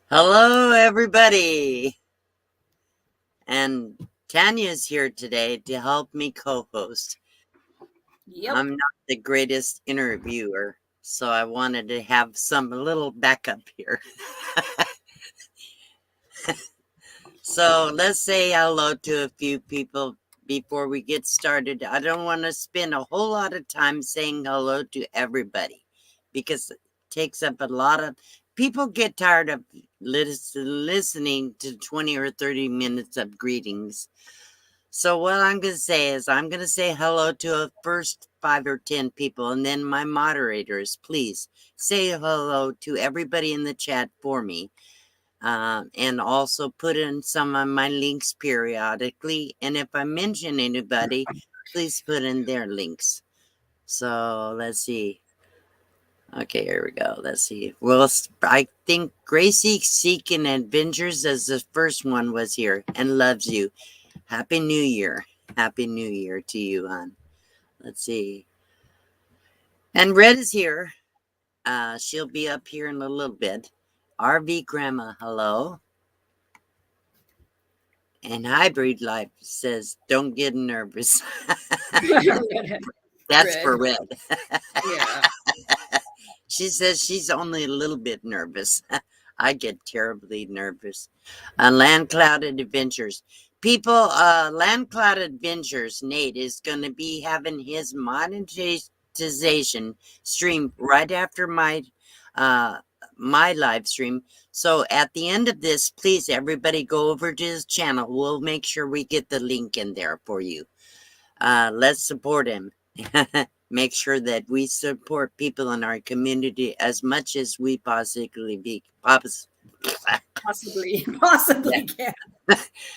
Hello, everybody. And Tanya's here today to help me co-host. Yep. I'm not the greatest interviewer, so I wanted to have some little backup here. So let's say hello to a few people before we get started. I don't want to spend a whole lot of time saying hello to everybody because it takes up a lot of people get tired of listening to 20 or 30 minutes of greetings. So what I'm going to say is I'm going to say hello to the first 5 or 10 people, and then my moderators, please say hello to everybody in the chat for me. And also put in some of my links periodically. And if I mention anybody, please put in their links. So let's see. Okay, here we go. Let's see. Well, I think Gracie Seeking Adventures as the first one was here and loves you. Happy New Year. Happy New Year to you, hon. Let's see. And Red is here. She'll be up here in a little bit. RV Grandma, hello. And Hybrid Life says, don't get nervous. That's for Red. Yeah. She says she's only a little bit nervous. I get terribly nervous. Land Clouded Adventures. People, Land Cloud Adventures, Nate, is going to be having his monetization stream right after my live stream. So at the end of this, please, everybody go over to his channel. We'll make sure we get the link in there for you. Let's support him. Make sure that we support people in our community as much as we possibly can.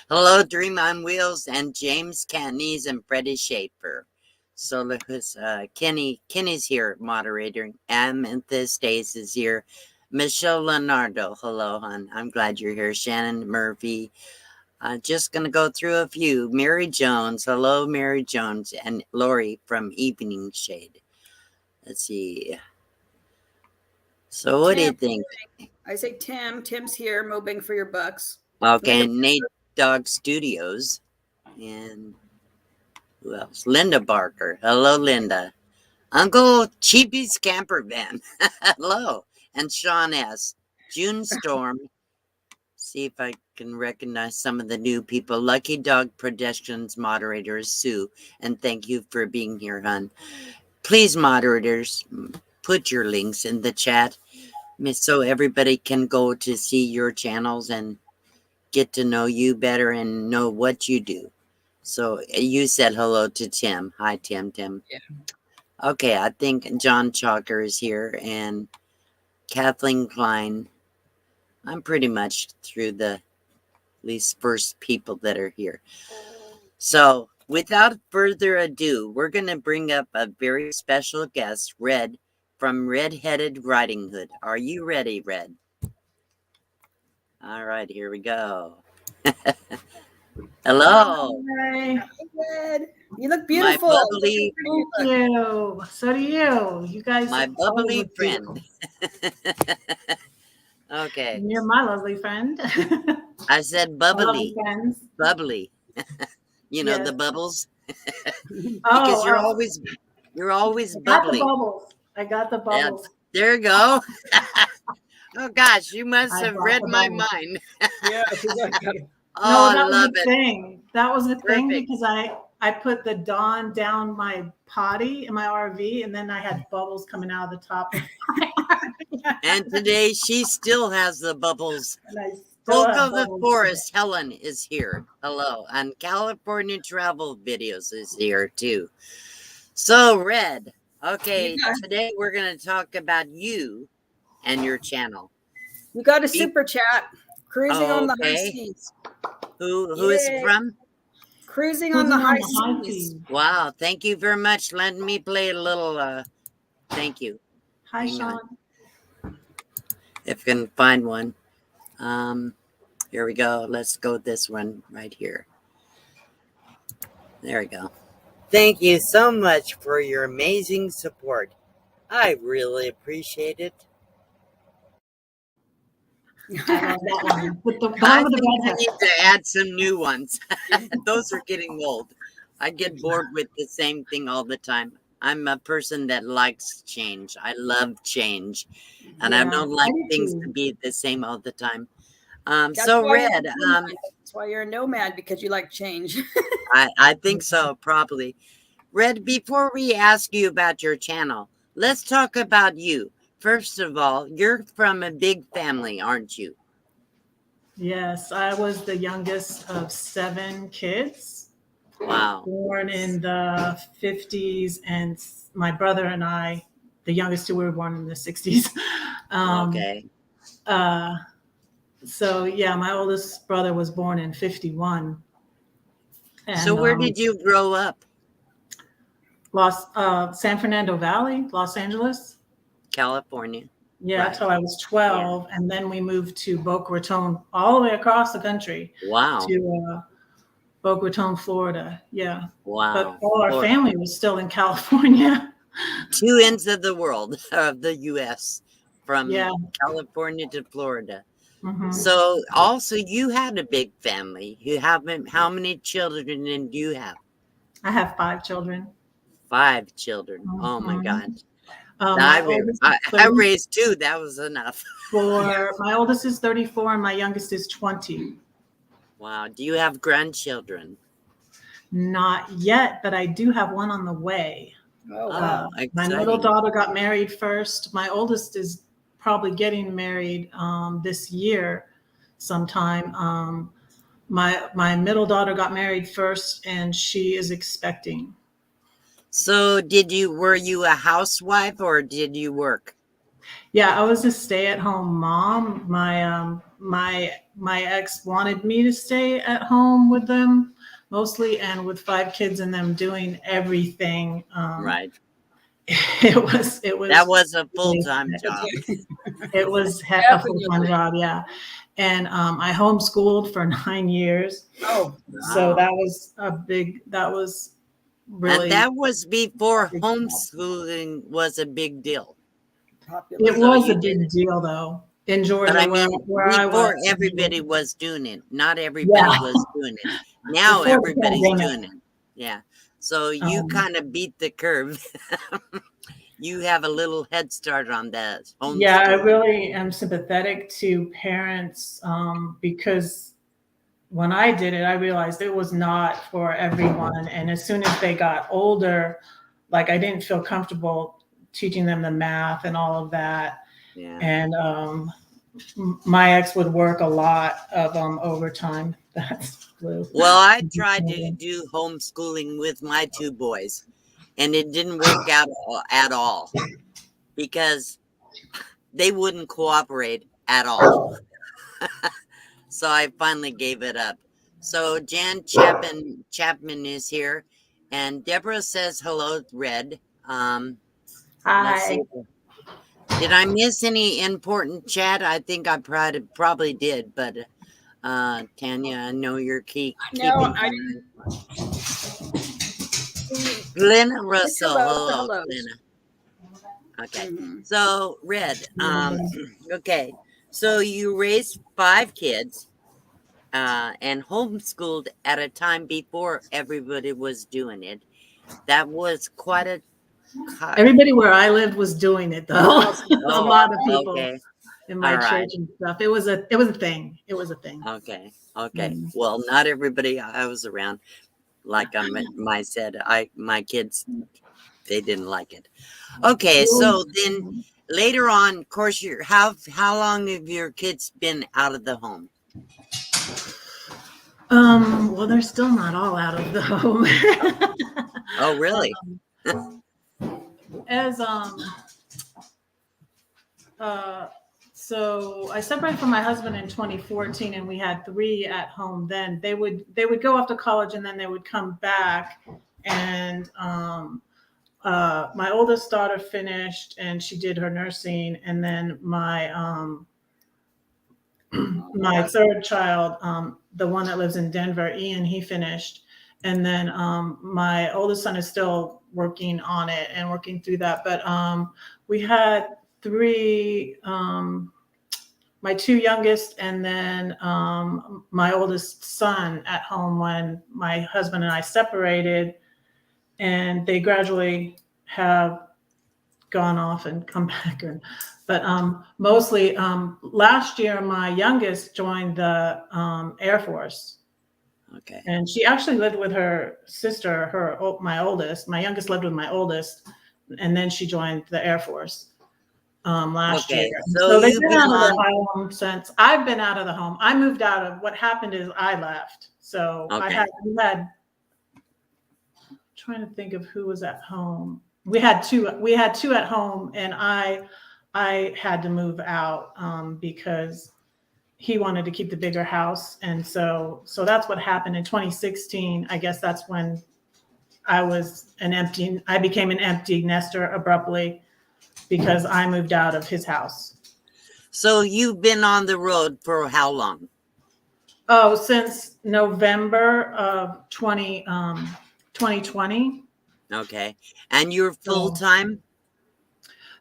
Hello, Dream on Wheels and James Canese and Freddie Schaefer. So Kenny's here, moderator. Amethyst Days is here. Michelle Leonardo, hello, hon. I'm glad you're here. Shannon Murphy. Just going to go through a few. Mary Jones, hello, Mary Jones. And Lori from Evening Shade. Let's see. So what do you think? I say Tim. Tim's here moping for your bucks. Okay, Nate Dog Studios. And who else? Linda Barker. Hello, Linda. Uncle Cheapy's Camper Van. Hello. And Sean S. June Storm. See if I can recognize some of the new people. Lucky Dog Productions moderator is Sue. And thank you for being here, hon. Please, moderators, put your links in the chat so everybody can go to see your channels and get to know you better and know what you do. So you said hello to Tim. Hi, Tim. Yeah. Okay, I think John Chalker is here and Kathleen Klein. I'm pretty much through the least first people that are here. So without further ado, we're going to bring up a very special guest, Red, from Red Headed Writinghood. Are you ready, Red? All right, here we go. Hello. Hi, Red. You look beautiful. My bubbly, Thank you. So do you. You guys. my bubbly friend. Okay. And you're my lovely friend. I said bubbly. Friends. Bubbly. You know, Yes. the bubbles. Oh, Because you're always bubbly. I got the bubbles. There you go. Oh gosh, you must have read my mind. Yeah. Oh, that I love was the it. thing. That was the thing Perfect. because I put the Dawn down my potty in my RV, and then I had bubbles coming out of the top. And today she still has the bubbles. And Folk of the Forest, Helen is here. Hello. And California Travel Videos is here too. So, Red, okay, today we're going to talk about you and your channel. You got a super chat. Cruising on the high seas. Who is it from? Cruising on the high seas. Wow, thank you very much. Let me play a little thank you. Hi, Sean. If I can find one. Here we go. Let's go with this one right here. There we go. Thank you so much for your amazing support. I really appreciate it. I love that one. With the I one with think the we red need to add some new ones. Those are getting old. I get bored with the same thing all the time. I'm a person that likes change. I love change, and I Yeah, don't I like do things to too. be the same all the time. That's So why you're Red, a nomad. That's why you're a nomad, because you like change. I think so, probably. Red, before we ask you about your channel, let's talk about you. First of all, you're from a big family, aren't you? Yes, I was the youngest of 7 kids, Wow. born in the 50s, and my brother and I, the youngest two, were born in the 60s. Um, Okay. uh, so yeah, my oldest brother was born in 51, So and where did you grow up? San Fernando Valley, Los Angeles. California. Yeah, Right. until I was Yeah. 12, and then we moved to Boca Raton, all the way across the country Wow. to Boca Raton, Florida. Yeah, but Wow. all our Florida. family was still in California. Two ends of the world of the US, Yeah. from California to Florida. Hmm. So also you had a big family. You have how many children do you have? I have 5 children. 5 children. Oh my Hmm. God. My oldest is I 30. raised 2. That was enough. My oldest is 34, and my youngest is 20. Wow. Do you have grandchildren? Not yet, but I do have one on the way. Oh, wow. Oh, My middle exciting. daughter got married first. My oldest is probably getting married this year sometime. My middle daughter got married first, and she is expecting. So were you a housewife or did you work? Yeah, I was a stay-at-home mom. My ex wanted me to stay at home with them mostly, and with 5 kids and them doing everything. Right. It That was was a really full-time job. it was a full-time Definitely. job, yeah. And I homeschooled for 9 years. Oh, So Wow. that was And really that was before big deal. homeschooling was a big deal. It popular. So was a you did big it. deal though in But I Georgia mean, where I was. before everybody was doing it. Not everybody Yeah, was doing it. Now before the everybody's pandemic. doing it. Yeah. So you Um, kind of beat the curve. You have a little head start on that yeah, I homeschooling. really am sympathetic to parents because when I did it, I realized it was not for everyone. And as soon as they got older, like I didn't feel comfortable teaching them the math and all of that. Yeah. And my ex would work a lot of overtime. That's blue. Well, I tried to do homeschooling with my 2 boys, and it didn't work out at all because they wouldn't cooperate at all. So I finally gave it up. So Jan Chapman is here, and Deborah says hello, Red. Let's see. Hi. Did I miss any important chat? I think I probably did, but Tanya, I know you're No, keeping I time. didn't. Glenna It's Russell, hello for hello, hellos. Glenna. Okay, Hmm. so Red, okay, so you raised 5 kids and homeschooled at a time before everybody was doing it. That was quite a cut. Everybody where I lived was doing it though. A Oh, lot of people okay, in my all church right, and stuff. It was a thing. It was a thing. okay, okay. Mm. Well, not everybody I was around, like I said, my kids, they didn't like it. Okay, so then later on, of course, how long have your kids been out of the home? Well, they're still not all out of the home. Oh, really? As uh so I separated from my husband in 2014, and we had 3 at home then. They would go off to college, and then they would come back. And my oldest daughter finished, and she did her nursing. And then my third child, the one that lives in Denver, Ian, he finished. And then my oldest son is still working on it and working through that. But we had 3 my two youngest, and then my oldest son at home when my husband and I separated, and they gradually have gone off and come back. But mostly last year, my youngest joined the Air Force. Okay. And she actually lived with her sister, my oldest. My youngest lived with my oldest, and then she joined the Air Force last year. So they've been out of the home since I've been out of the home. I moved out of. What happened is I left. So we had. Trying to think of who was at home. We had two at home, and I had to move out because he wanted to keep the bigger house. And so that's what happened in 2016. I guess that's when I became an empty nester abruptly because I moved out of his house. So you've been on the road for how long? Oh, since November of 2020. Okay. And you're full-time?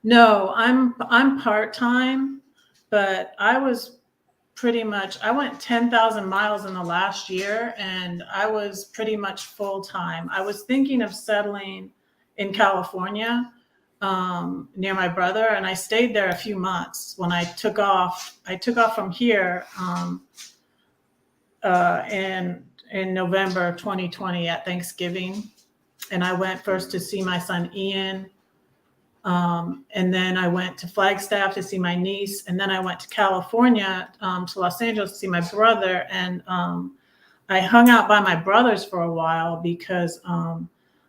No, I'm part-time, but I went 10,000 miles in the last year, and I was pretty much full-time. I was thinking of settling in California near my brother, and I stayed there a few months when I took off. I took off from here in November 2020 at Thanksgiving. And I went first to see my son, Ian. And then I went to Flagstaff to see my niece. And then I went to California, to Los Angeles to see my brother. And I hung out by my brother's for a while because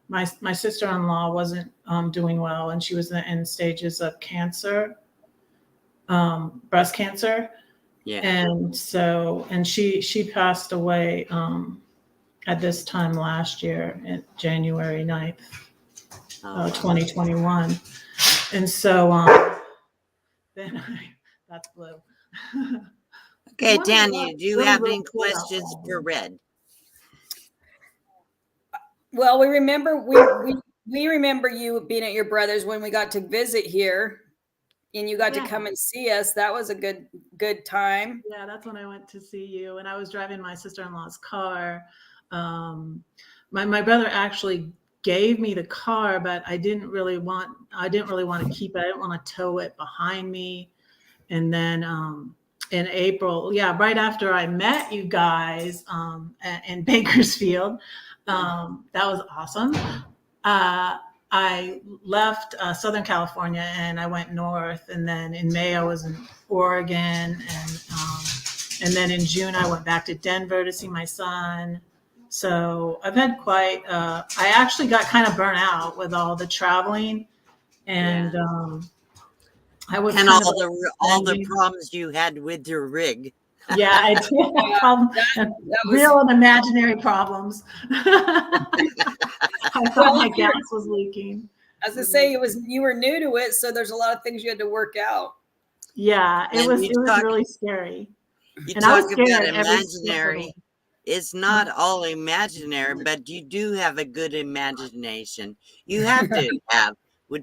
my sister-in-law wasn't doing well. And she was in stages of cancer, breast cancer. Yeah. And she passed away at this time last year, January 9th, 2021. And so then that's blue. Okay, Tanya, do you have any questions for Red? Well, we remember we remember you being at your brother's when we got to visit here, and you got to come and see us. That was a good time. Yeah, that's when I went to see you, and I was driving my sister-in-law's car. My brother actually gave me the car, but I didn't really want to keep it. I didn't want to tow it behind me. And then in April, right after I met you guys in Bakersfield, that was awesome. I left Southern California and I went north, and then in May I was in Oregon, and then in June I went back to Denver to see my son. So I've had I actually got kind of burnt out with all the traveling, and I was and all the problems you had with your rig. Yeah, I did have real and imaginary problems. I thought my gas was leaking. As I say, you were new to it, so there's a lot of things you had to work out. Yeah, it was really scary. You talk about imaginary. It's not all imaginary, but you do have a good imagination. You have to have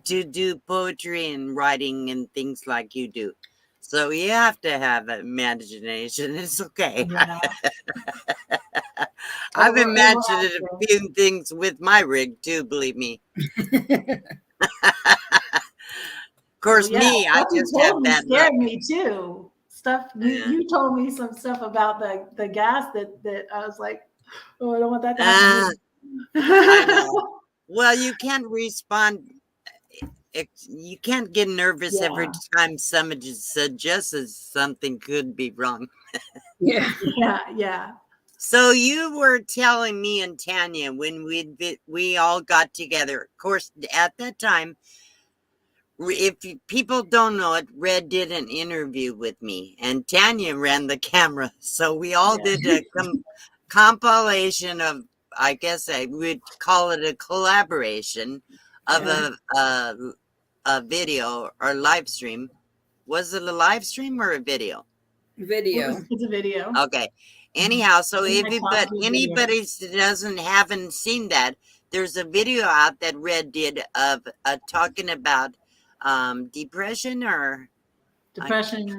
to do poetry and writing and things like you do. So you have to have imagination. It's okay. Yeah. I've imagined a few things with my rig too, believe me. Of course, I just have that. Scared me too. Stuff you told me some stuff about the gas that I was like, oh, I don't want that to happen. I know. Well, you can't respond. You can't get nervous every time somebody suggests something could be wrong. Yeah. So you were telling me and Tanya when we all got together. Of course, at that time, if people don't know it, Red did an interview with me, and Tanya ran the camera. So we all did a compilation of, I guess I would call it a collaboration of a video or live stream. Was it a live stream or a video? Video. It's a video. Okay. Anyhow, so anybody haven't seen that, there's a video out that Red did of talking about depression and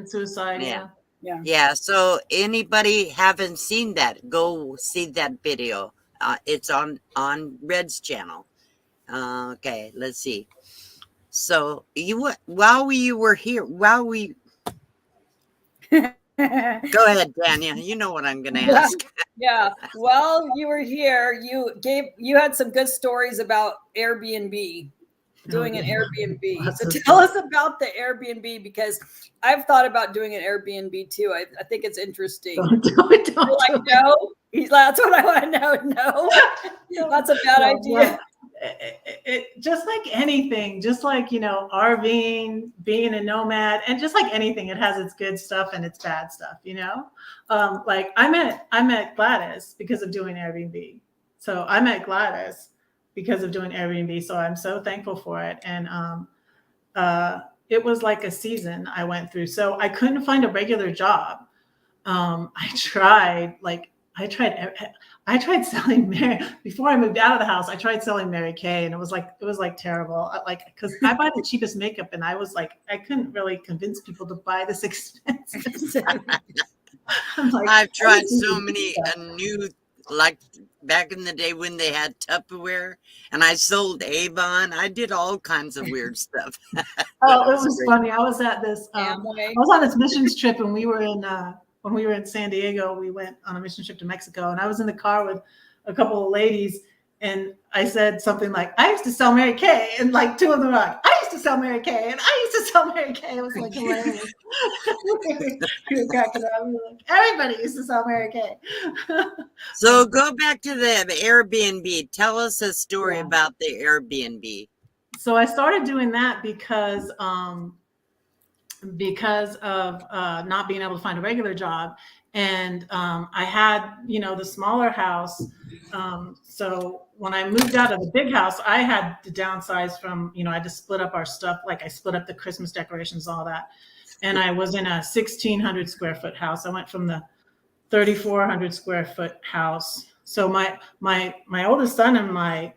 suicide. Yeah. Yeah. So anybody haven't seen that, go see that video. It's on Red's channel. Okay, let's see. So while you were here, go ahead, Tanya. You know what I'm going to ask. Yeah. Well, you were here. You had some good stories about Airbnb, doing an Airbnb. So tell us about the Airbnb, because I've thought about doing an Airbnb too. I think it's interesting. Don't like, no. He's like, that's what I want to know. No, that's a bad idea. Well, it just like anything, just like, RVing, being a nomad, and just like anything, it has its good stuff and its bad stuff, like I met Gladys because of doing Airbnb. So I met Gladys because of doing Airbnb. So I'm so thankful for it. And it was like a season I went through. So I couldn't find a regular job. I tried selling Mary before I moved out of the house. I tried selling Mary Kay, and it was like terrible. Because I buy the cheapest makeup, and I was like, I couldn't really convince people to buy this expensive. I've tried so many new, like back in the day when they had Tupperware, and I sold Avon. I did all kinds of weird stuff. Oh, it was funny. I was at this. I was on this missions trip, and we were in. When we were in San Diego, we went on a mission trip to Mexico, and I was in the car with a couple of ladies, and I said something like, I used to sell Mary Kay, and like two of them were like, I used to sell Mary Kay, and I used to sell Mary Kay. It was like hilarious. We were cracking up. We were like, everybody used to sell Mary Kay. So go back to the Airbnb. Tell us a story about the Airbnb. So I started doing that because of not being able to find a regular job. And I had, the smaller house. So when I moved out of the big house, I had to downsize from, I had to split up our stuff. Like I split up the Christmas decorations, all that. And I was in a 1,600 square foot house. I went from the 3,400 square foot house. So my oldest son and my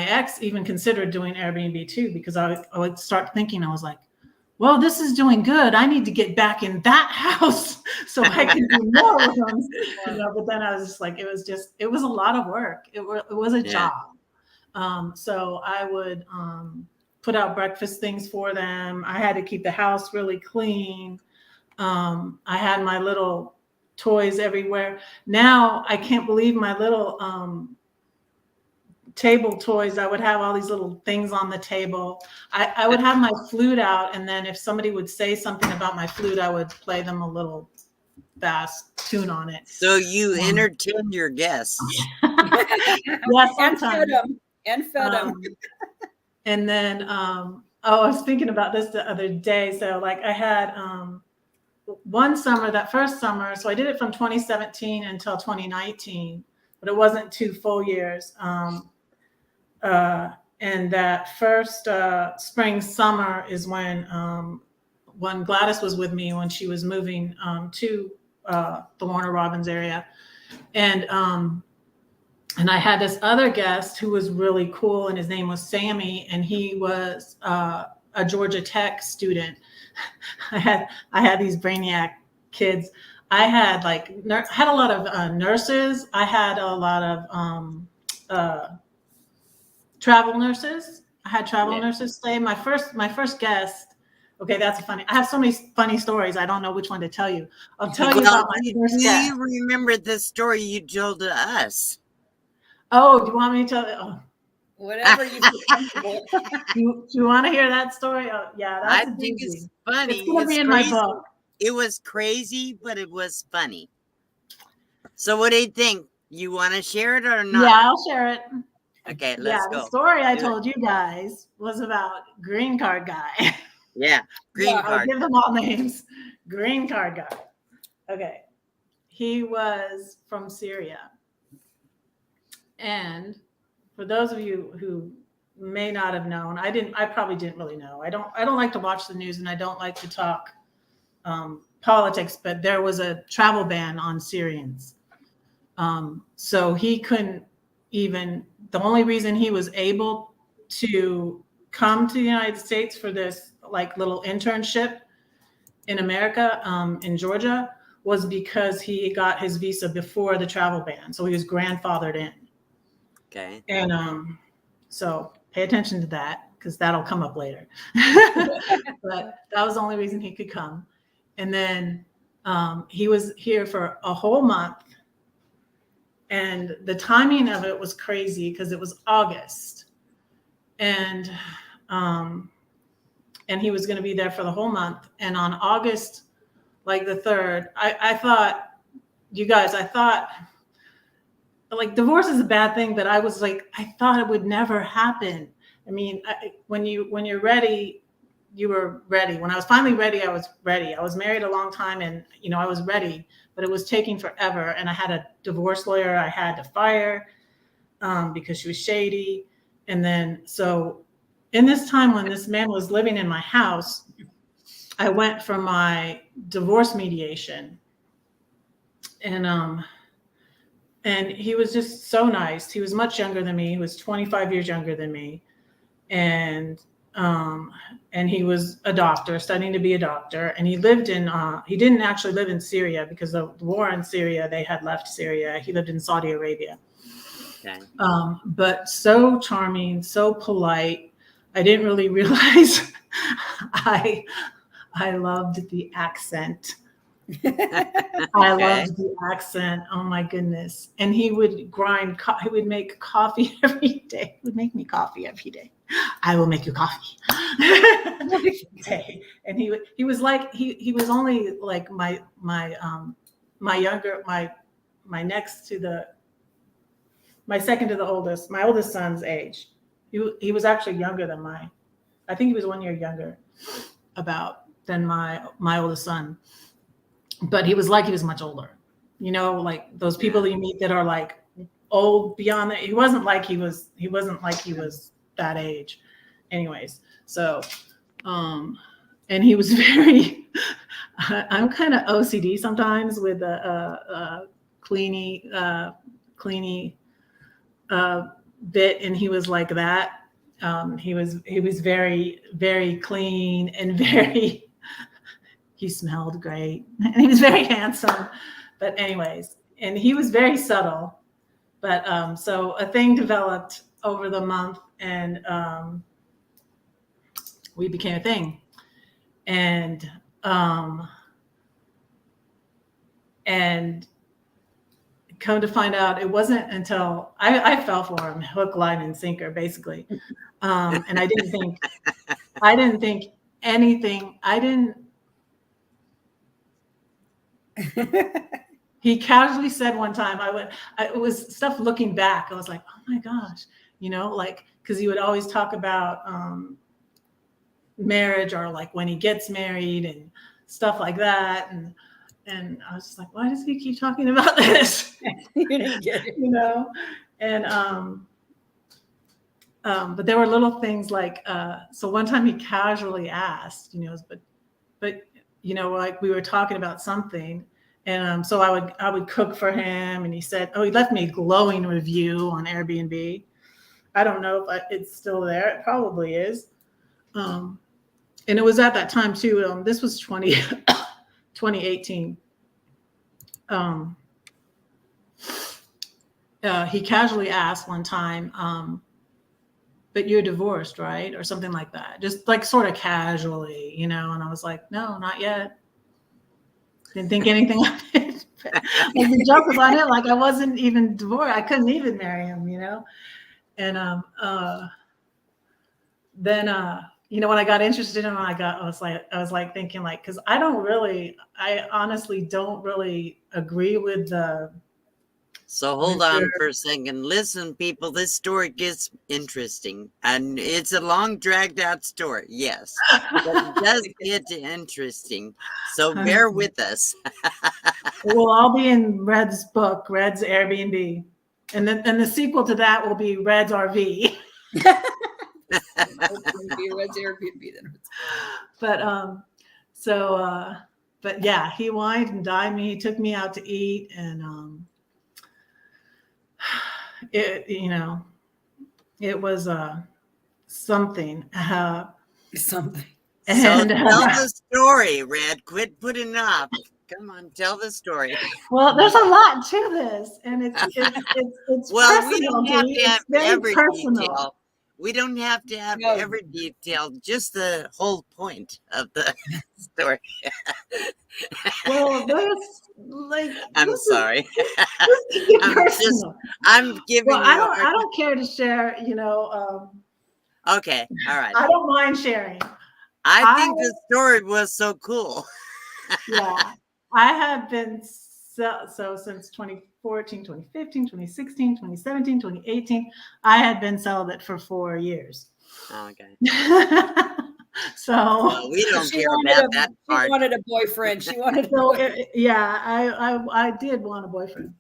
ex even considered doing Airbnb too, because I would start thinking, I was like, well, this is doing good. I need to get back in that house so I can do more with them. But then I was just like, it was a lot of work. It was a job. So I would put out breakfast things for them. I had to keep the house really clean. I had my little toys everywhere. Now I can't believe my little table toys. I would have all these little things on the table. I would have my flute out, and then if somebody would say something about my flute, I would play them a little fast tune on it. So you entertain your guests. Yes, sometimes. And fed them. And then, I was thinking about this the other day. So like I had one summer, that first summer, so I did it from 2017 until 2019, but it wasn't 2 full years. And that first spring, summer is when Gladys was with me, when she was moving to the Warner Robins area. And I had this other guest who was really cool, and his name was Sammy, and he was a Georgia Tech student. I had these brainiac kids. I had had a lot of nurses. I had a lot of travel nurses. I had travel nurses stay. My first guest. Okay, that's funny. I have so many funny stories. I don't know which one to tell you. I'll tell you about my first guest. Do you remember the story you told to us? Oh, do you want me to tell it? Oh. Whatever you feel comfortable. Do you want to hear that story? Oh, yeah, that's I think it's funny. It's going to be in my book. It was crazy, but it was funny. So what do you think? You want to share it or not? Yeah, I'll share it. Okay, let's go. The story I told you guys was about green card guy. Yeah, green card. I'll give them all names. Green card guy. Okay. He was from Syria. And for those of you who may not have known, I probably didn't really know. I don't like to watch the news, and I don't like to talk politics, but there was a travel ban on Syrians. So he couldn't even, the only reason he was able to come to the United States for this like little internship in America, in Georgia, was because he got his visa before the travel ban. So he was grandfathered in. Okay. And so pay attention to that, because that'll come up later. But that was the only reason he could come. And then he was here for a whole month. And the timing of it was crazy because it was August. And he was going to be there for the whole month. And on August, like the 3rd, I thought, you guys, I thought, like, divorce is a bad thing, but I was like, I thought it would never happen. I mean, when you're ready, you were ready. When I was finally ready, I was ready. I was married a long time, and I was ready, but it was taking forever. And I had a divorce lawyer I had to fire because she was shady. And then, so in this time when this man was living in my house, I went for my divorce mediation, and he was just so nice. He was much younger than me. He was 25 years younger than me. And he was a doctor, studying to be a doctor. And he lived in, he didn't actually live in Syria because of the war in Syria. They had left Syria. He lived in Saudi Arabia. Okay. But so charming, so polite. I didn't really realize I loved the accent. I loved the accent. Oh my goodness. And he would he would make coffee every day. He would make me coffee every day. I will make you coffee. And he was like, he was only like my second to the oldest, my oldest son's age. He was actually younger than I think he was 1 year younger than my oldest son. But he was much older, like those people that you meet that are like old beyond that. He wasn't like he was that age anyways. So, and he was very, I'm kind of OCD sometimes with cleany bit. And he was like that. He was very, very clean and very, he smelled great and he was very handsome. But anyways, and he was very subtle. But so a thing developed over the month, and we became a thing. And come to find out, it wasn't until I fell for him, hook, line, and sinker, basically. And I didn't think anything. He casually said one time, it was stuff looking back. I was like, oh my gosh, like, because he would always talk about marriage, or like when he gets married and stuff like that. And I was just like, why does he keep talking about this? You didn't get it. And but there were little things like, so one time he casually asked, but like we were talking about something. And so I would cook for him, and he said, he left me a glowing review on Airbnb. I don't know if it's still there. It probably is. And it was at that time too. This was 2018. He casually asked one time, but you're divorced, right? Or something like that. Just like sort of casually, and I was like, no, not yet. Didn't think anything of it. Like, we joked about it, like I wasn't even divorced. I couldn't even marry him, And then when I got interested in him, I was like thinking, like, because I honestly don't really agree with the. So hold on for a second. Listen, people, this story gets interesting, and it's a long, dragged out story. Yes, but it does get interesting. So bear with us. It will all be in Red's book, Red's Airbnb, and the sequel to that will be Red's RV. Red's Airbnb then. But yeah, he wined and dined me. He took me out to eat, and it was something. Something. So And tell the story, Red. Quit putting off. Come on, tell the story. well, there's a lot to this, and it's Well, we personal, don't have Dee. to have It's very every personal. detail. We don't have to have No. every detail, just the whole point of the story. Well, there's like I'm this is sorry. this can get I'm personal. I'm Well, giving I you don't a I don't care to share. okay, all right. I don't mind sharing. I I think the story was so cool. Yeah, I have been so since 2014, 2015, 2016, 2017, 2018. I had been celibate for 4 years. Okay. So Well, we don't care about that part. She wanted a boyfriend. She wanted a so boyfriend. yeah, I did want a boyfriend.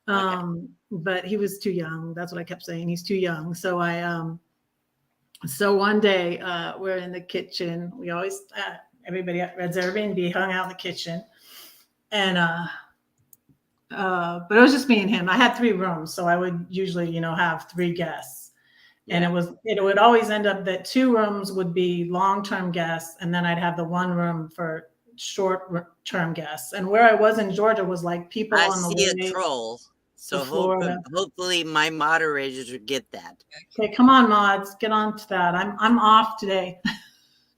Okay. But he was too young. That's what I kept saying. He's too young. So one day we're in the kitchen. We always everybody at Red's Airbnb hung out in the kitchen, and but it was just me and him. I had 3 rooms, so I would usually have 3 guests, and it would always end up that 2 rooms would be long-term guests, and then I'd have the 1 room for short-term guests. And where I was in Georgia was like people I on the see a way troll. So to Florida. hopefully my moderators will get that. Okay, come on, mods, get on to that. I'm off today.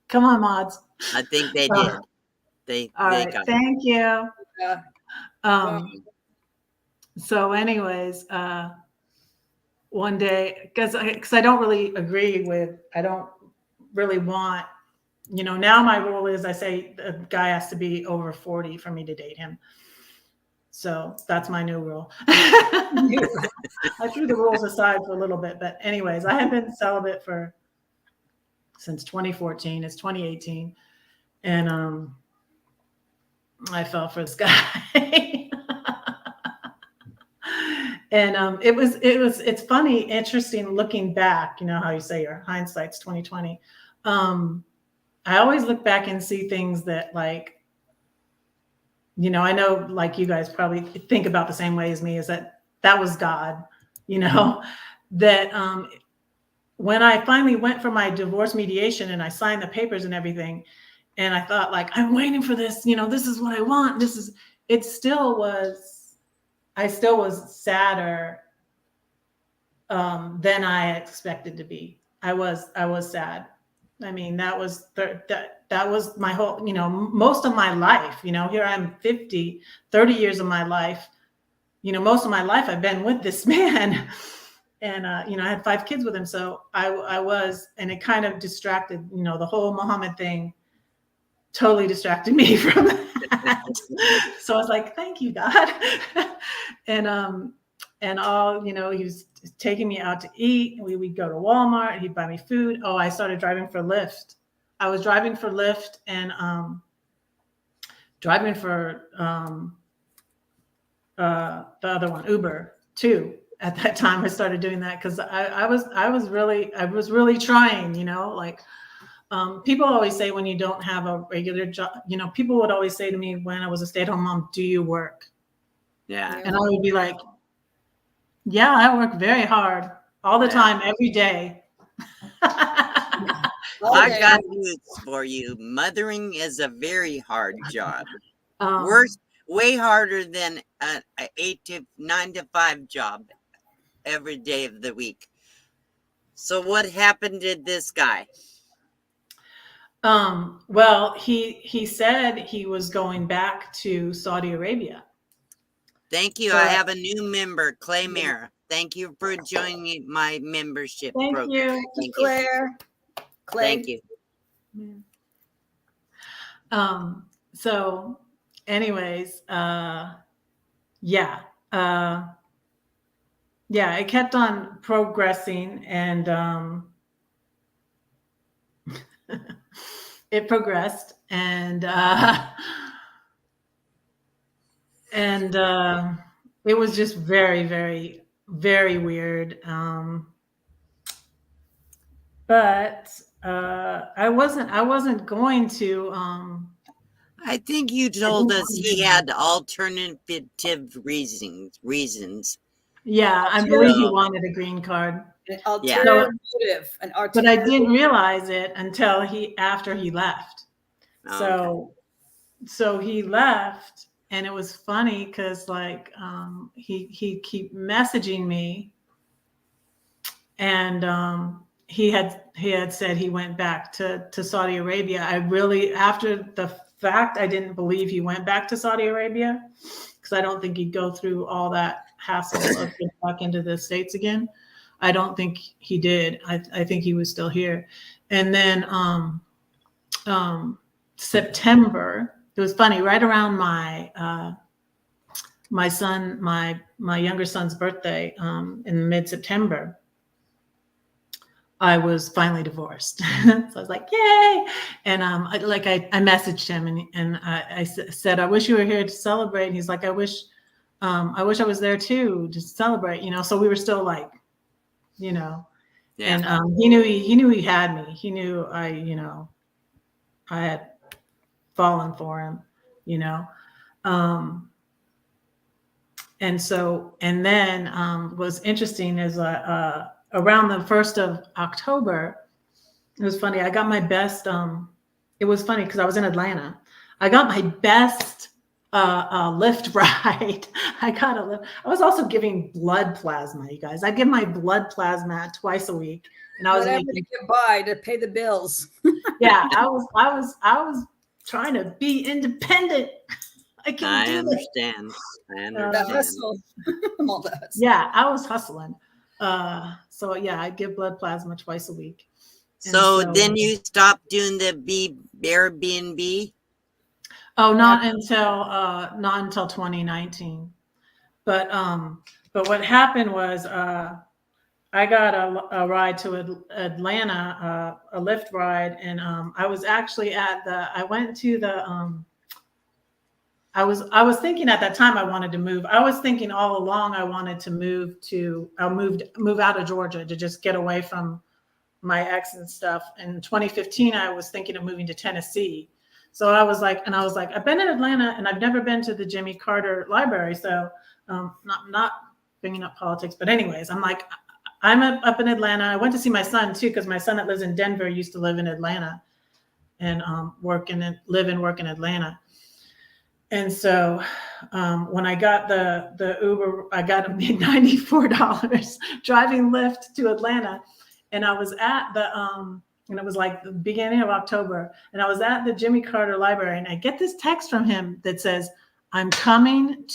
Come on, mods. I think they did. They All right, got it. thank you. Yeah. So anyways, one day, because I don't really agree with, I don't really want, now my rule is I say a guy has to be over 40 for me to date him. So that's my new rule. I threw the rules aside for a little bit, but anyways, I have been celibate since 2014. It's 2018. And I fell for this guy. And it's funny, interesting looking back. You know how you say your hindsight's 2020. I always look back and see things that I know like you guys probably think about the same way as me, is that was God, that when I finally went for my divorce mediation and I signed the papers and everything, and I thought I'm waiting for this, this is what I want. I still was sadder than I expected to be. I was sad. I mean, that was my whole, most of my life, here I'm 30 years of my life, most of my life I've been with this man. And, I had 5 kids with him. So I was, and it kind of distracted, the whole Muhammad thing totally distracted me from that. So I was like, thank you, God. And all, he was taking me out to eat. We'd go to Walmart. He'd buy me food. Oh, I started driving for Lyft. I was driving for Lyft and driving for the other one, Uber, too. At that time, I started doing that because I was really trying. People always say when you don't have a regular job, people would always say to me when I was a stay-at-home mom, do you work? Yeah. And I would be like, yeah, I work very hard all the time, every day. I got news for you. Mothering is a very hard job. Worse, way harder than an 9 to 5 job every day of the week. So what happened to this guy? Well, he said he was going back to Saudi Arabia. Thank you. I have a new member, Clay Mara. Thank you for joining my membership program. Thank you, Claire. Thank you. So anyways, it kept on progressing, and it progressed, and it was just very, very, very weird. But I wasn't going to. I think you told us he had alternative reasons. Yeah, I believe he wanted a green card. An ulterior motive. But I didn't realize it until after he left. Oh, So he left, and it was funny because like he keep messaging me, and he had said he went back to Saudi Arabia. I really, after the fact, I didn't believe he went back to Saudi Arabia, because I don't think he'd go through all that hassle of getting back into the States again. I don't think he did. I think he was still here. And then September, it was funny, right around my younger son's birthday, in mid-September, I was finally divorced. So I was like, yay. And I messaged him, and I said, I wish you were here to celebrate. And he's like, I wish I was there too, to celebrate, So we were still like, yeah. And he knew he had me. He knew I had fallen for him, and then what's interesting is around the 1st of October, it was funny. I got my best. It was funny because I was in Atlanta. I got my best Lyft ride. I got a Lyft. I was also giving blood plasma, you guys. I give my blood plasma twice a week, and I was whatever to get by to pay the bills. Yeah, I was trying to be independent. I understand. The hustle. All the hustle. Yeah, I was hustling. So yeah, I give blood plasma twice a week. So then you stopped doing the Airbnb? Oh, not until 2019. But what happened was I got a ride to Atlanta, a Lyft ride, and I was actually I was thinking at that time I wanted to move. I was thinking all along I wanted to move out of Georgia to just get away from my ex and stuff. In 2015, I was thinking of moving to Tennessee. So I was like, I've been in Atlanta and I've never been to the Jimmy Carter Library. So not bringing up politics, but anyways, I'm like, I'm up in Atlanta. I went to see my son too, because my son that lives in Denver used to live in Atlanta and live and work in Atlanta. And so when I got the Uber, I got $94 driving Lyft to Atlanta. And I was at and it was like the beginning of October, and I was at the Jimmy Carter Library, and I get this text from him that says, I'm coming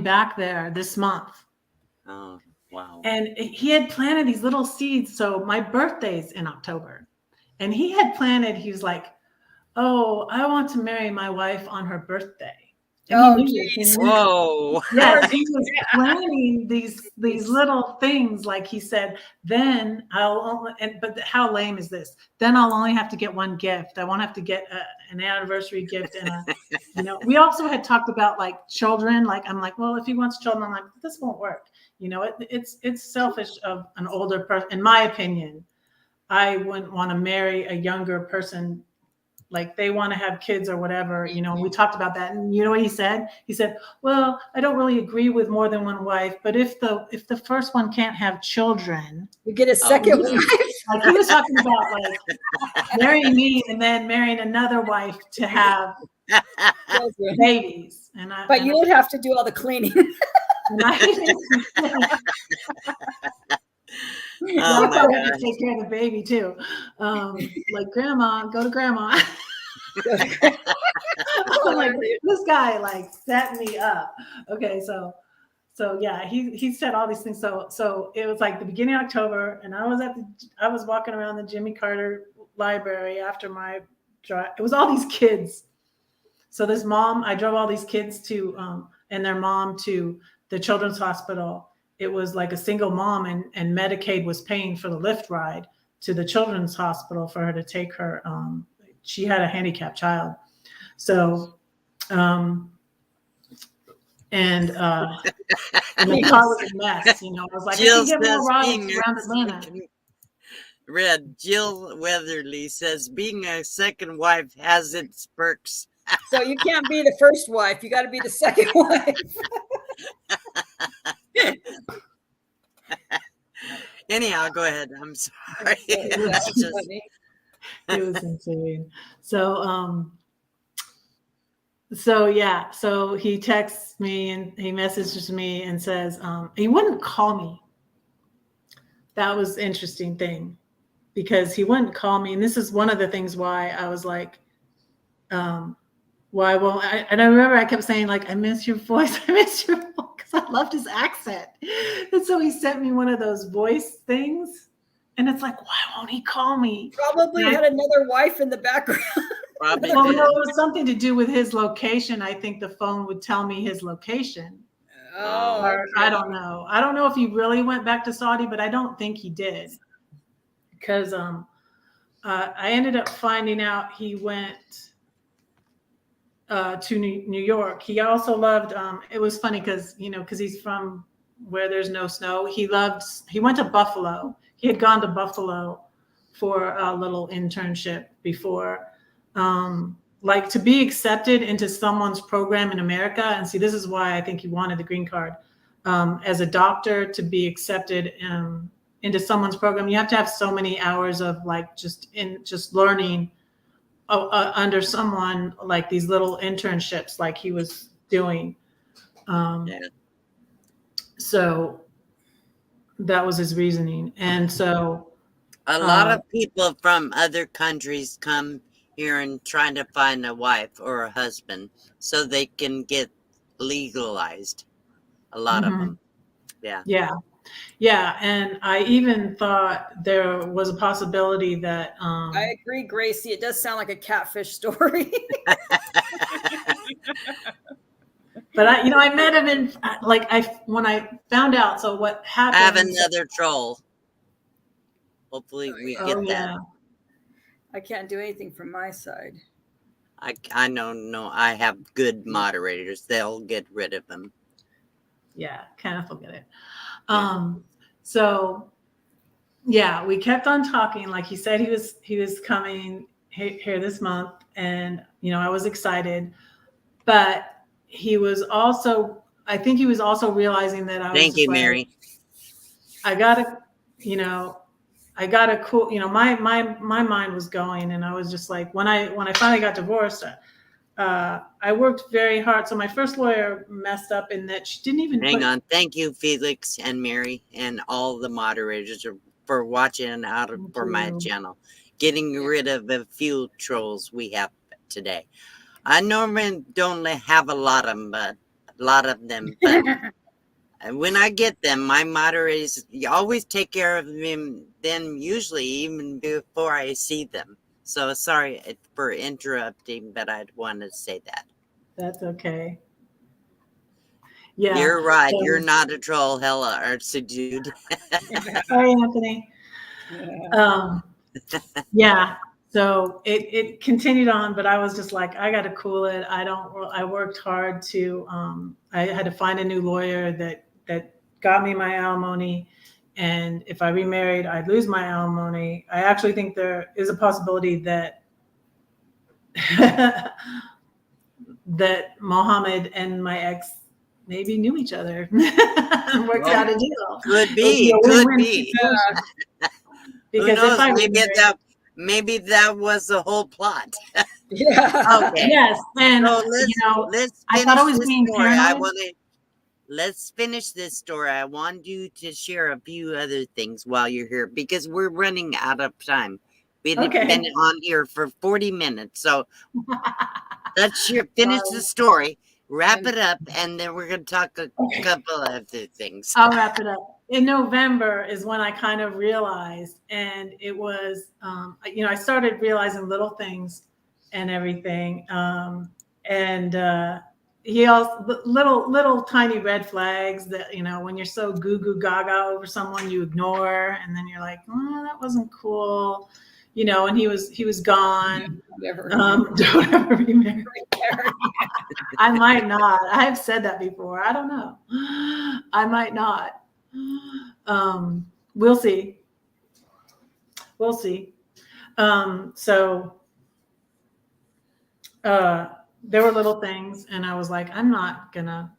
back there this month. Oh, wow. And he had planted these little seeds. So my birthday's in October, and he was like, oh, I want to marry my wife on her birthday. Whoa. Yes, he was planning these little things. Like he said, then but how lame is this? Then I'll only have to get one gift. I won't have to get an anniversary gift. And we also had talked about like children. Like, I'm like, well, if he wants children, I'm like, this won't work. It's selfish of an older person. In my opinion, I wouldn't want to marry a younger person. Like they want to have kids or whatever, we talked about that. And you know what he said? He said, well, I don't really agree with more than one wife, but if the first one can't have children, you get a second wife. Like he was talking about like marrying me and then marrying another wife to have babies. But you would have to do all the cleaning. I probably have to take care of the baby too. Like grandma, go to grandma. Like this guy like set me up. Okay, so yeah, he said all these things. So it was like the beginning of October, and I was walking around the Jimmy Carter Library after my drive. It was all these kids. So this mom, I drove all these kids to and their mom to the children's hospital. It was like a single mom, and Medicaid was paying for the Lyft ride to the children's hospital for her to take her. She had a handicapped child. So, and the car was a mess, I was like, Jill I can get more rides around Atlanta. Jill Weatherly says being a second wife has its perks. So you can't be the first wife. You got to be the second wife. Anyhow, go ahead. I'm sorry. It was I just Funny. it was insane. So yeah, so he texts me and he messages me and says he wouldn't call me. That was an interesting thing because he wouldn't call me, and this is one of the things why I was like, why won't I? And I remember I kept saying like, I miss your voice, I miss your voice, because I loved his accent. And so he sent me one of those voice things, and it's like, why won't he call me? Probably had another wife in the background. probably Well, did. no, it was something to do with his location. I think the phone would tell me his location. Oh, Or I don't know. I don't know if he really went back to Saudi, but I don't think he did. Because I ended up finding out he went to New York. He also loved, it was funny because, because he's from where there's no snow. He went to Buffalo. He had gone to Buffalo for a little internship before. Like to be accepted into someone's program in America. And see, this is why I think he wanted the green card. As a doctor, to be accepted into someone's program, you have to have so many hours of like just learning under someone, like these little internships like he was doing. Yeah. So that was his reasoning. And so A lot of people from other countries come here and try to find a wife or a husband so they can get legalized. A lot of them. Yeah. Yeah. And I even thought there was a possibility that I agree, Gracie. It does sound like a catfish story. but I met him in when I found out. So what happened? I have another troll. Hopefully we get that. I can't do anything from my side. I know. I have good moderators. They'll get rid of them. Yeah, Kenneth will get it. So yeah, we kept on talking. Like he said, he was coming here this month, and I was excited, but he was also, I think he was also realizing that I was Thank just you, like, Mary. I gotta cool. My mind was going, and I was just like, when I finally got divorced, I worked very hard. So my first lawyer messed up in that she didn't even Hang on. Thank you, Felix and Mary and all the moderators for watching for my channel. Getting rid of a few trolls we have today. I normally don't have a lot of them, but when I get them, my moderators always take care of them usually even before I see them. So sorry for interrupting, but I'd want to say that. That's okay. Yeah, you're right. You're not a troll, hella artsy dude. Sorry, Anthony. Yeah. So it continued on, but I was just like, I got to cool it. I worked hard to, I had to find a new lawyer that got me my alimony. And if I remarried, I'd lose my alimony. I actually think there is a possibility that that Mohammed and my ex maybe knew each other and worked out a deal. Could be. Because who knows? if I maybe that was the whole plot. Yeah. Okay. Yes, and so let's I thought I was finish being this story. paranoid. Let's finish this story. I want you to share a few other things while you're here because we're running out of time. We've been on here for 40 minutes. So let's finish the story, wrap it up, and then we're going to talk a couple of other things. I'll wrap it up. In November is when I kind of realized, and it was, I started realizing little things and everything. He also little tiny red flags that, when you're so goo goo gaga over someone, you ignore, and then you're like, oh, that wasn't cool, and he was gone. Don't ever be married. I might not. I have said that before. I don't know. I might not. We'll see. There were little things, and I was like, I'm not gonna,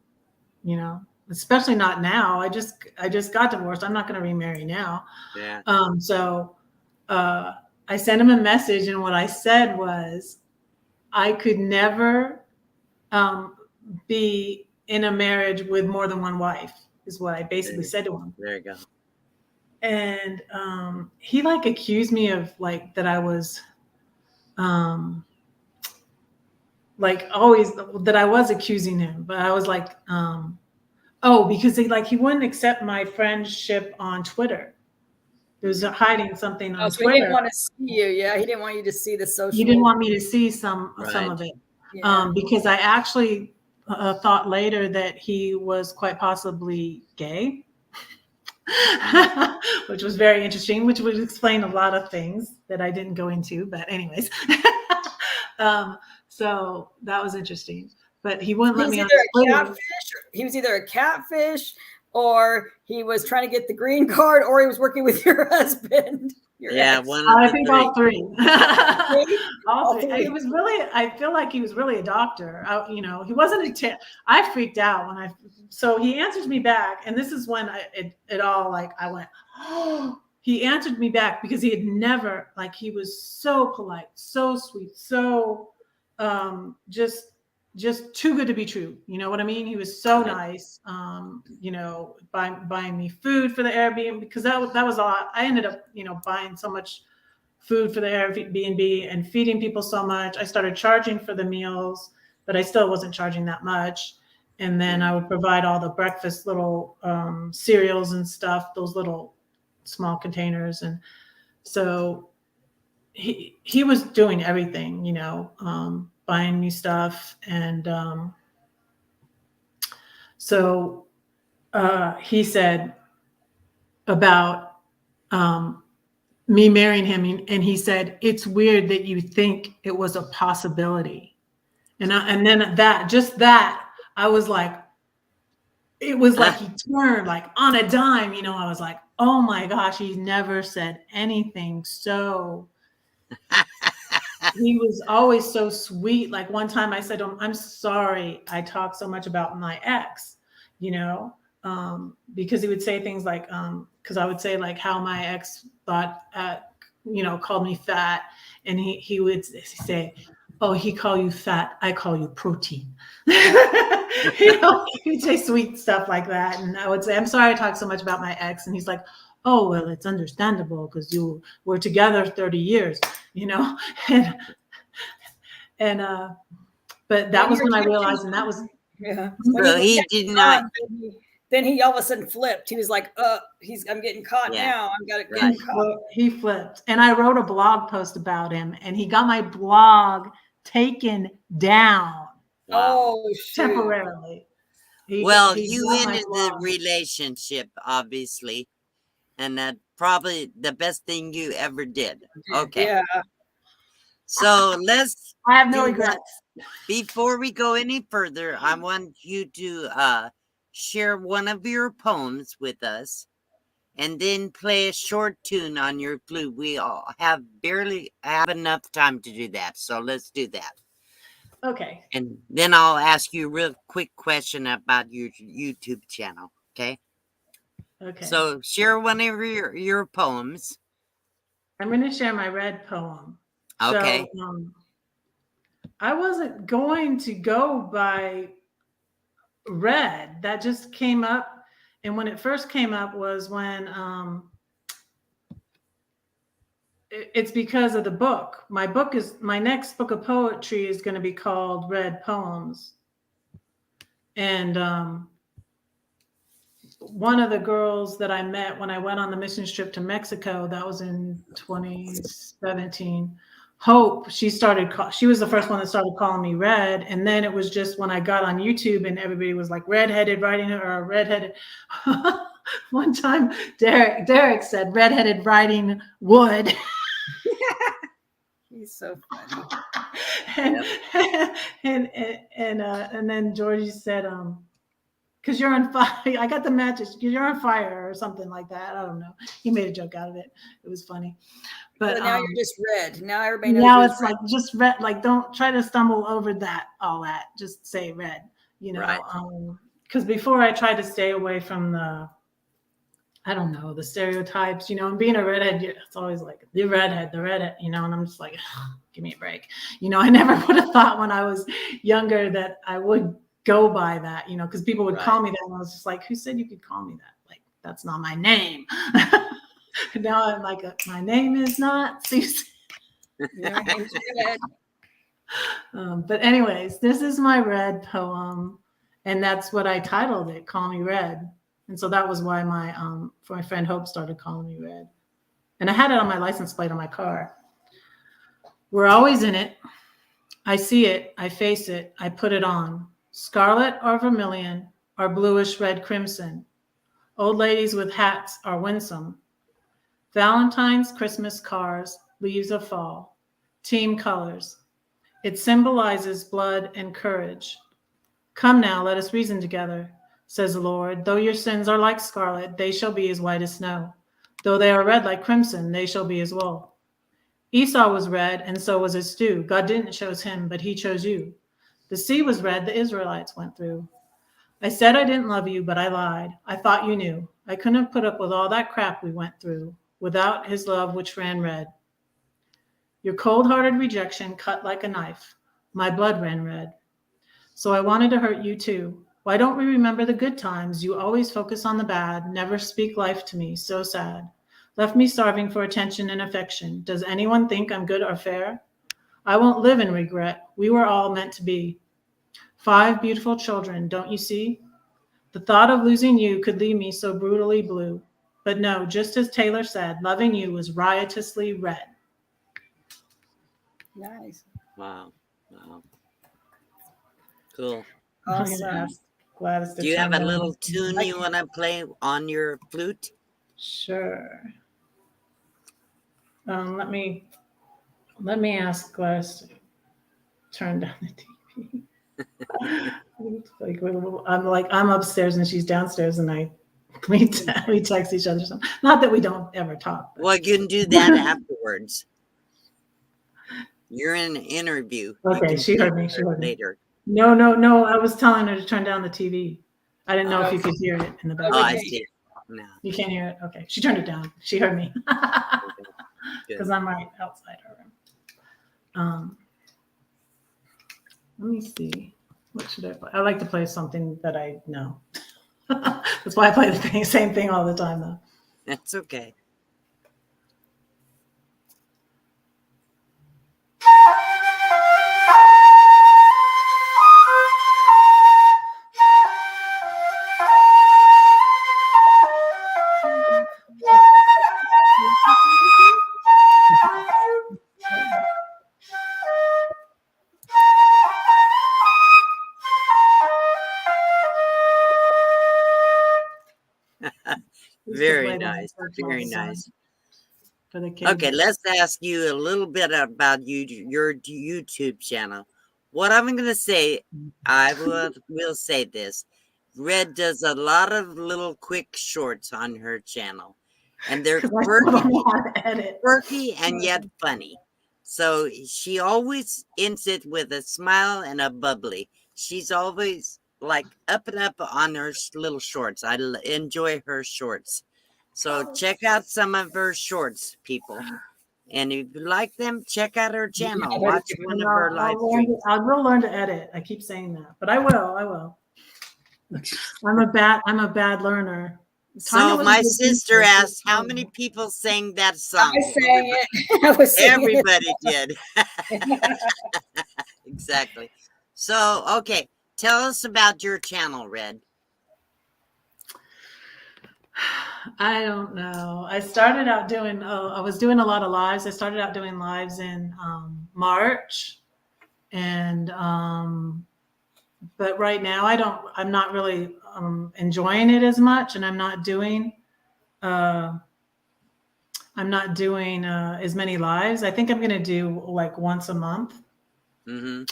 especially not now. I just got divorced. I'm not going to remarry now. Yeah. So I sent him a message, and what I said was, I could never be in a marriage with more than one wife, is what I basically said to him. There you go. And he like accused me of like that I was like always that I was accusing him, but I was like, because he wouldn't accept my friendship on Twitter. He was hiding something on So Twitter. he didn't want to see you. Yeah, he didn't want you to see the social. He didn't want me to see some of it. Yeah. Because I actually thought later that he was quite possibly gay, which was very interesting, which would explain a lot of things that I didn't go into. But anyways, so that was interesting. But he wouldn't let me on Twitter. He was either a catfish, or he was trying to get the green card, or he was working with your husband. Ex. I think all three. All three. It was really, I feel like he was really a doctor. He wasn't I freaked out so he answers me back, and this is when it all like I went, oh. He answered me back because he had never, he was so polite, so sweet, so just too good to be true. You know what I mean? He was so nice. Buying me food for the Airbnb, because that was a lot. I ended up, buying so much food for the Airbnb and feeding people so much. I started charging for the meals, but I still wasn't charging that much. And then I would provide all the breakfast little cereals and stuff, those little small containers. And so he was doing everything, buying me stuff. And so he said about me marrying him, and he said, it's weird that you think it was a possibility. And then that I was like, it was like he turned like on a dime, I was like, oh my gosh, he never said anything. So he was always so sweet. Like one time I said to him, I'm sorry I talk so much about my ex, because he would say things like, because I would say like how my ex thought, called me fat. And he would say, oh, he call you fat, I call you protein. He'd say sweet stuff like that. And I would say, I'm sorry I talk so much about my ex. And he's like, oh, well, it's understandable because you were together 30 years, but that was when I realized, and that was, So he did not. Then he all of a sudden flipped. He was like, I'm getting caught now. I'm getting caught. He flipped. And I wrote a blog post about him, and he got my blog taken down. Oh, temporarily. You ended the relationship, obviously, and that probably the best thing you ever did. Okay. Yeah. So I have no regrets. Before we go any further, I want you to share one of your poems with us, and then play a short tune on your flute. We all barely have enough time to do that, so let's do that. Okay. And then I'll ask you a real quick question about your YouTube channel. Okay. Okay. So share one of your poems. I'm going to share my Red poem. Okay. So, I wasn't going to go by Red. That just came up. And when it first came up was when it's because of the book. My next book of poetry is going to be called Red Poems. And one of the girls that I met when I went on the mission trip to Mexico, that was in 2017, Hope, she was the first one that started calling me Red. And then it was just when I got on YouTube and everybody was like Red Headed Writinghood or Red Headed. One time Derek said Red Headed Writinghood. He's so funny. And then Georgie said, because you're on fire. I got the matches. You're on fire or something like that. I don't know. He made a joke out of it. It was funny. But so now you're just Red. Now everybody knows. Now it's like just Red. Like don't try to stumble over all that. Just say Red. Right. because before I tried to stay away from the, I don't know, the stereotypes, you know, and being a redhead, it's always like the redhead, you know, and I'm just like, give me a break. You know, I never would have thought when I was younger that I would go by that, you know, because people would call me that. And I was just like, who said you could call me that? Like, that's not my name. Now I'm like, my name is not Susan. But anyways, this is my Red poem. And that's what I titled it, Call Me Red. And so that was why my friend Hope started calling me Red. And I had it on my license plate on my car. We're always in it. I see it. I face it. I put it on. Scarlet or vermilion or bluish red crimson. Old ladies with hats are winsome. Valentine's, Christmas cars, leaves of fall. Team colors. It symbolizes blood and courage. Come now, let us reason together, says the Lord. Though your sins are like scarlet, they shall be as white as snow. Though they are red like crimson, they shall be as wool. Esau was red, and so was his stew. God didn't choose him, but he chose you. The sea was red, the Israelites went through. I said I didn't love you, but I lied. I thought you knew. I couldn't have put up with all that crap we went through without his love, which ran red. Your cold-hearted rejection cut like a knife. My blood ran red. So I wanted to hurt you too. Why don't we remember the good times? You always focus on the bad, never speak life to me, so sad. Left me starving for attention and affection. Does anyone think I'm good or fair? I won't live in regret. We were all meant to be. 5 beautiful children, don't you see? The thought of losing you could leave me so brutally blue. But no, just as Taylor said, loving you was riotously red. Nice. Wow. Wow. Cool. Awesome. Gladys, do you have a little tune you want to play on your flute? Sure. Let me ask Gladys to turn down the TV. I'm upstairs and she's downstairs, and we text each other. Something. Not that we don't ever talk. Well, you can do that afterwards. You're in an interview. Okay, she heard me. She heard me later. No. I was telling her to turn down the TV. I didn't know if you could hear it in the background. Oh, I see. No. You can't hear it? Okay. She turned it down. She heard me. Because I'm right outside her room. Let me see. What should I play? I like to play something that I know. That's why I play the same thing all the time, though. That's okay. Very nice. Very nice. For the kids. Okay, let's ask you a little bit about your YouTube channel. What I'm going to say, I will say this. Red does a lot of little quick shorts on her channel. And they're quirky and yet funny. So she always ends it with a smile and a bubbly. She's always like up and up on her little shorts. I enjoy her shorts. So check out some of her shorts, people. And if you like them, check out her channel. Watch one of her live streams. I will learn to edit. I keep saying that, but I will. I'm a bad learner. So my sister asked, how many people sang that song? I sang it. Everybody did. Exactly. So, okay. Tell us about your channel, Red. I don't know. I started out doing, I was doing a lot of lives. I started out doing lives in March. And, but right now I'm not really enjoying it as much. And I'm not doing as many lives. I think I'm going to do like once a month. Mm-hmm.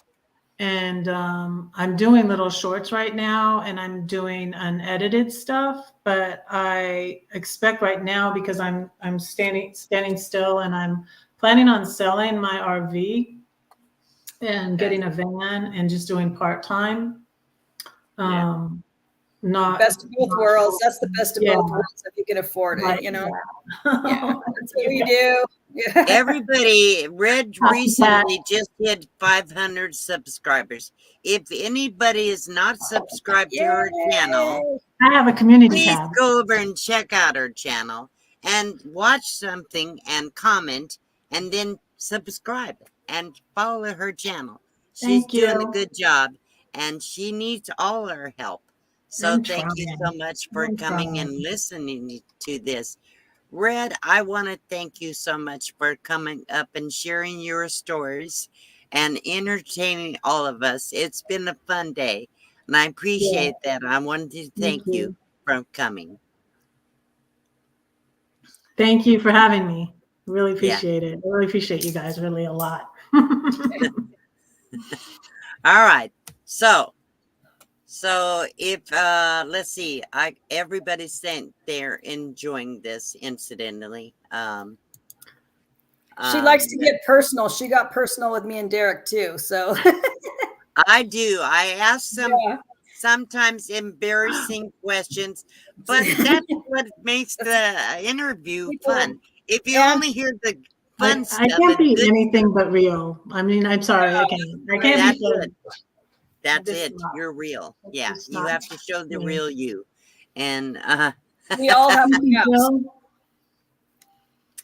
And I'm doing little shorts right now, and I'm doing unedited stuff. But I expect right now, because I'm standing still, and I'm planning on selling my RV and getting a van and just doing part-time. not best of both worlds. That's the best of Yeah. both worlds if you can afford it, Right, you know. yeah. Yeah, that's what we do. Yeah. Everybody, Red Copycat. recently just hit 500 subscribers. If anybody is not subscribed to her channel, I have a community please tab. go over and check out her channel and watch something and comment and then subscribe and follow her channel. She's Thank doing a you. good job and she needs all our help. So I'm thank you trying. so much for I'm coming trying. and listening to this. Red, I want to thank you so much for coming up and sharing your stories and entertaining all of us. It's been a fun day, and I appreciate that. I wanted to thank you for coming. Thank you for having me. Really Yeah. appreciate it. I really appreciate you guys really a lot. All right. So if let's see, everybody's saying they're enjoying this incidentally. She likes to get personal. She got personal with me and Derek too. So I do. I ask some yeah. sometimes embarrassing questions, but that's what makes the interview fun. If you and only hear the fun I stuff can't and be good anything stuff, but real. I mean, I'm sorry, I can't. I can't that's be fake. it. That's Just it. not. You're real. It's Yeah, just you not have to show the me. real you. And we all have Thank you, gaps. Jill.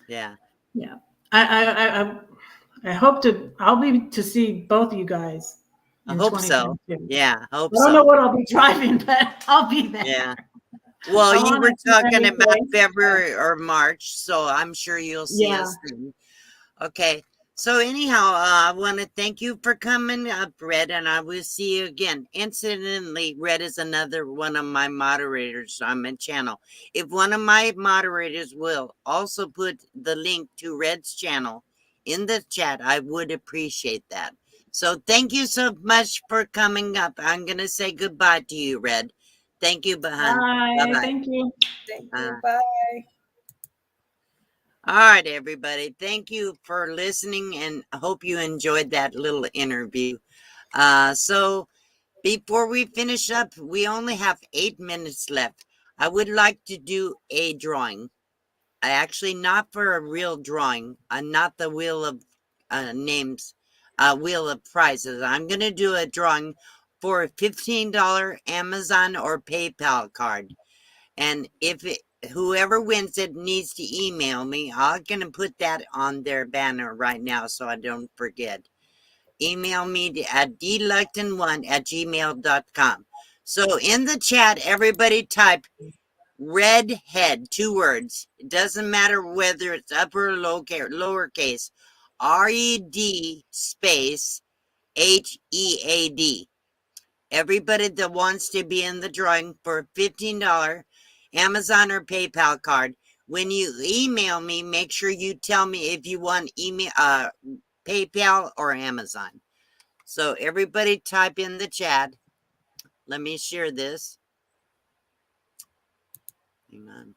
yeah. Yeah. I hope to. I'll be to see both of you guys I in hope so. 2022. Yeah, I hope I don't know so. what I'll be driving, but I'll be there. Yeah. Well, I you want were to see talking about everything. February or March, so I'm sure you'll see Yeah. us then. Okay. So anyhow, I want to thank you for coming up, Red, and I will see you again. Incidentally, Red is another one of my moderators on my channel. If one of my moderators will also put the link to Red's channel in the chat, I would appreciate that. So thank you so much for coming up. I'm going to say goodbye to you, Red. Thank you, Bahan. Bye. Bye-bye. Thank you. Thank you. Bye. All right, everybody. Thank you for listening, and I hope you enjoyed that little interview. So before we finish up, we only have 8 minutes left. I would like to do a drawing. Actually, not for a real drawing, not the wheel of names, wheel of prizes. I'm going to do a drawing for a $15 Amazon or PayPal card. And whoever wins it needs to email me. I'm going to put that on their banner right now so I don't forget. Email me at dluckton1@gmail.com. So in the chat, everybody type red head, 2 words. It doesn't matter whether it's upper or lowercase. RED space HEAD. Everybody that wants to be in the drawing for a $15 Amazon or PayPal card, when you email me, make sure you tell me if you want PayPal or Amazon. So everybody type in the chat. Let me share this. Hang on.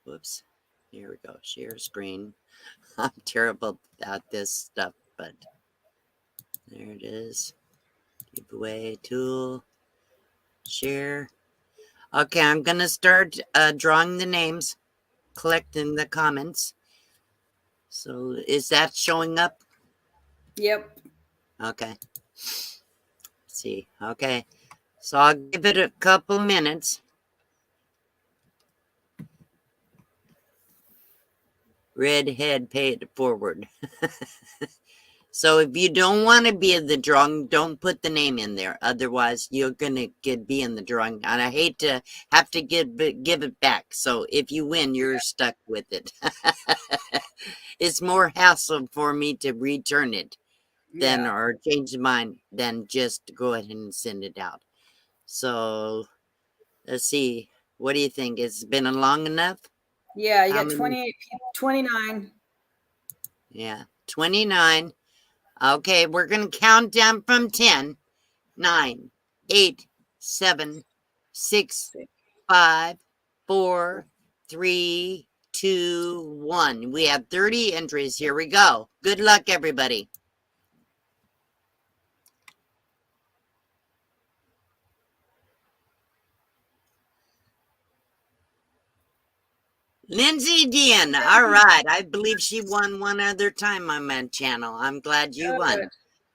Whoops. Here we go. Share screen. I'm terrible at this stuff, but there it is. Giveaway tool. Share. Okay, I'm going to start drawing the names, collecting the comments. So is that showing up? Yep. Okay. Let's see. Okay. So I'll give it a couple minutes. Red head, pay it forward. So if you don't want to be in the drawing, don't put the name in there. Otherwise, you're going to be in the drawing. And I hate to have to give it back. So if you win, you're stuck with it. It's more hassle for me to return it than or change mine than just go ahead and send it out. So let's see. What do you think? It's been long enough? Yeah, you How got many? 28, 29. Yeah, 29. Okay, we're going to count down from 10, 9, 8, 7, 6, 5, 4, 3, 2, 1. We have 30 entries. Here we go. Good luck, everybody. Lindsay Dean. All right. I believe she won one other time on my channel. I'm glad you won. Good.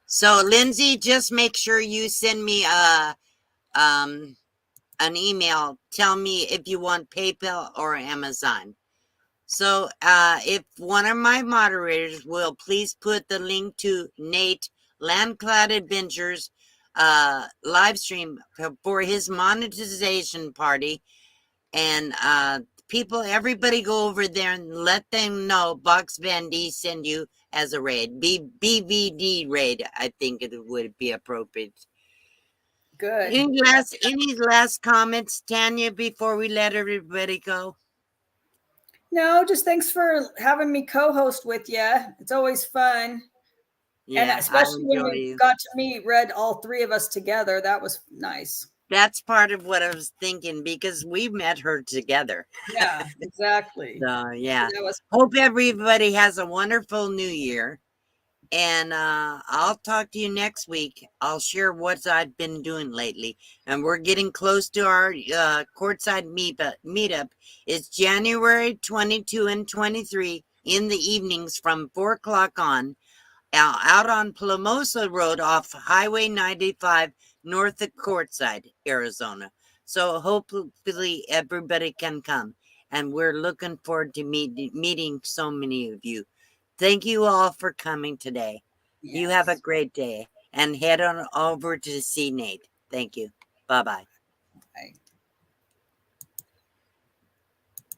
So, Lindsay, just make sure you send me an email. Tell me if you want PayPal or Amazon. So, if one of my moderators will please put the link to Nate Landcloud Adventures live stream for his monetization party, and people, everybody go over there and let them know Box Van D send you as a raid. BVD raid, I think it would be appropriate. Good. Any last comments, Tanya, before we let everybody go? No, just thanks for having me co-host with you. It's always fun. And Yeah, I especially when enjoy we you. got to meet Red, all three of us together. That was nice. That's part of what I was thinking, because we met her together. Yeah, exactly. So, yeah. That was Hope everybody has a wonderful new year. And I'll talk to you next week. I'll share what I've been doing lately. And we're getting close to our courtside meetup. It's January 22 and 23 in the evenings from 4 o'clock on, out on Plamosa Road off Highway 95 north of Courtside, Arizona. So hopefully everybody can come. And we're looking forward to meeting so many of you. Thank you all for coming today. You have a great day, and head on over to see Nate. Thank you. Bye-bye. Bye.